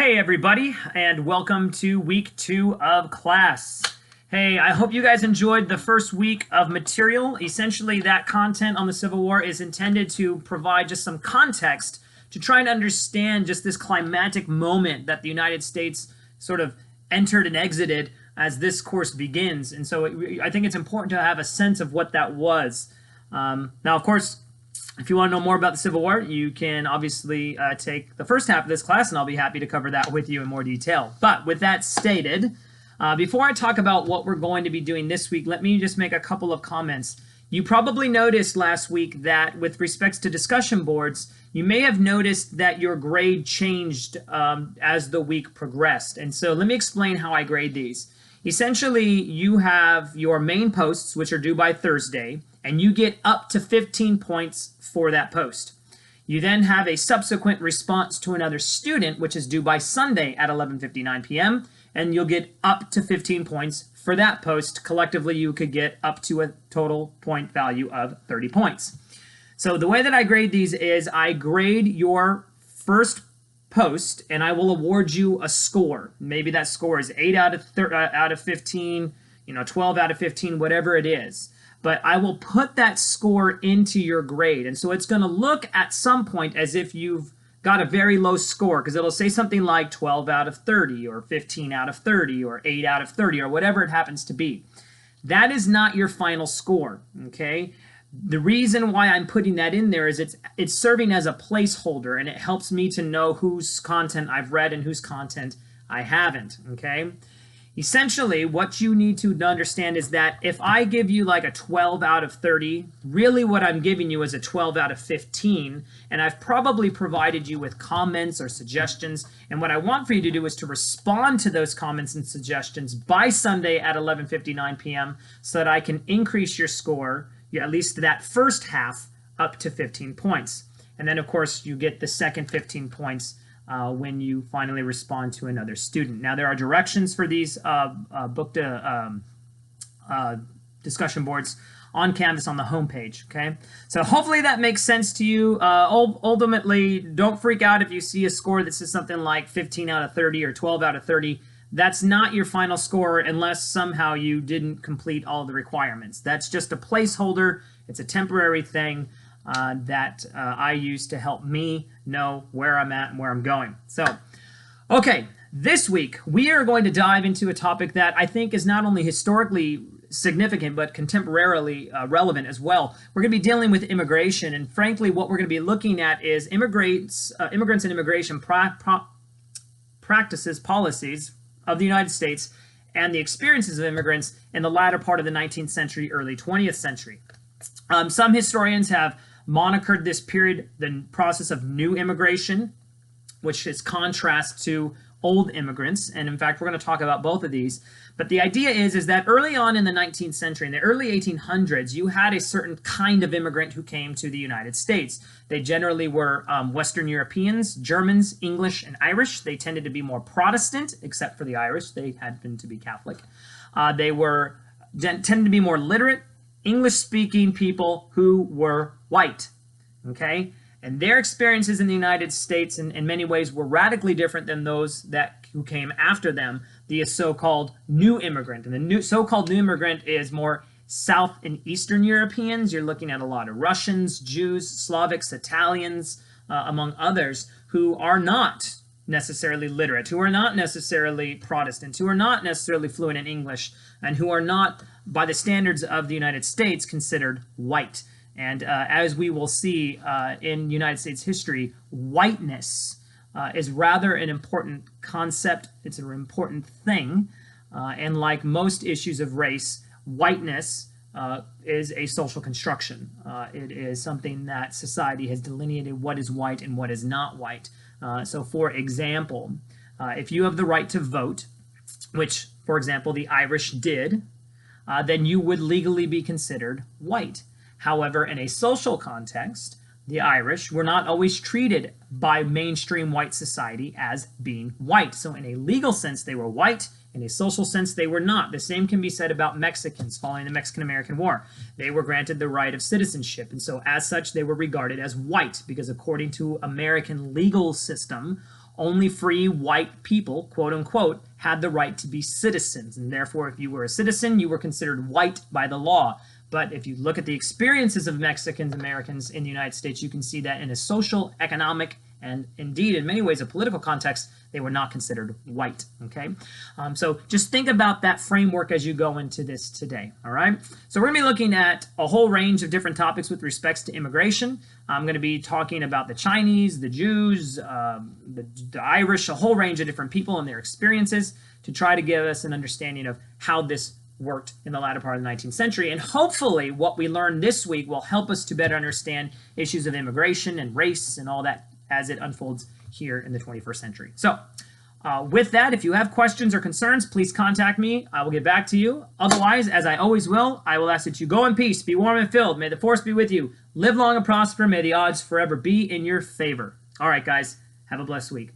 Hey everybody, and welcome to week 2 of class. Hey, I hope you guys enjoyed the first week of material. Essentially, that content on the Civil War is intended to provide just some context to try and understand just this climatic moment that the United States sort of entered and exited as this course begins. And so I think it's important to have a sense of what that was. Now, of course, if you want to know more about the Civil War, you can obviously take the first half of this class, and I'll be happy to cover that with you in more detail. But with that stated, before I talk about what we're going to be doing this week, let me just make a couple of comments. You probably noticed last week that with respects to discussion boards, you may have noticed that your grade changed as the week progressed. And so let me explain how I grade these. Essentially, you have your main posts, which are due by Thursday, and you get up to 15 points for that post. You then have a subsequent response to another student, which is due by Sunday at 11:59 p.m., and you'll get up to 15 points for that post. Collectively, you could get up to a total point value of 30 points. So the way that I grade these is I grade your first post, and I will award you a score. Maybe that score is 8 out of 15, 12 out of 15, whatever it is. But I will put that score into your grade. And so it's going to look at some point as if you've got a very low score, because it'll say something like 12 out of 30 or 15 out of 30 or 8 out of 30 or whatever it happens to be. That is not your final score, okay? The reason why I'm putting that in there is it's serving as a placeholder, and it helps me to know whose content I've read and whose content I haven't, okay? Essentially, what you need to understand is that if I give you like a 12 out of 30, really what I'm giving you is a 12 out of 15, and I've probably provided you with comments or suggestions, and what I want for you to do is to respond to those comments and suggestions by Sunday at 11:59 p.m. so that I can increase your score, at least that first half, up to 15 points. And then, of course, you get the second 15 points when you finally respond to another student. Now, there are directions for these discussion boards on Canvas on the homepage, okay? So hopefully that makes sense to you. Ultimately, don't freak out if you see a score that says something like 15 out of 30 or 12 out of 30. That's not your final score unless somehow you didn't complete all the requirements. That's just a placeholder. It's a temporary thing that I use to help me know where I'm at and where I'm going. So, okay, this week we are going to dive into a topic that I think is not only historically significant but contemporarily relevant as well. We're going to be dealing with immigration, and frankly what we're going to be looking at is immigrants and immigration practices, policies of the United States and the experiences of immigrants in the latter part of the 19th century, early 20th century. Some historians have monikered this period the process of new immigration, which is contrast to old immigrants. And in fact, we're going to talk about both of these. But the idea is that early on in the 19th century, in the early 1800s, you had a certain kind of immigrant who came to the United States. They generally were Western Europeans, Germans, English, and Irish. They tended to be more Protestant, except for the Irish. They happened to be Catholic. They tended to be more literate, English-speaking people who were white, okay? And their experiences in the United States in many ways were radically different than those who came after them, the so-called new immigrant. And the so-called new immigrant is more South and Eastern Europeans. You're looking at a lot of Russians, Jews, Slavics, Italians, among others, who are not necessarily literate, who are not necessarily Protestant, who are not necessarily fluent in English, and who are not, by the standards of the United States, considered white. And as we will see in United States history, whiteness is rather an important concept. It's an important thing. And like most issues of race, whiteness is a social construction. It is something that society has delineated what is white and what is not white. So for example, if you have the right to vote, which, for example, the Irish did, then you would legally be considered white. However, in a social context, the Irish were not always treated by mainstream white society as being white. So in a legal sense, they were white. In a social sense, they were not. The same can be said about Mexicans following the Mexican-American War. They were granted the right of citizenship, and so as such, they were regarded as white, because according to American legal system, only free white people, quote unquote, had the right to be citizens. And therefore, if you were a citizen, you were considered white by the law. But if you look at the experiences of Mexicans Americans in the United States, you can see that in a social, economic, and indeed in many ways a political context, they were not considered white. Okay, so just think about that framework as you go into this today. All right, so we're going to be looking at a whole range of different topics with respects to immigration. I'm going to be talking about the Chinese, the Jews, the Irish, a whole range of different people and their experiences to try to give us an understanding of how this worked in the latter part of the 19th century. And hopefully what we learned this week will help us to better understand issues of immigration and race and all that as it unfolds here in the 21st century. So with that, if you have questions or concerns, please contact me. I will get back to you. Otherwise, as I always will, I will ask that you go in peace, be warm and filled. May the force be with you. Live long and prosper. May the odds forever be in your favor. All right, guys, have a blessed week.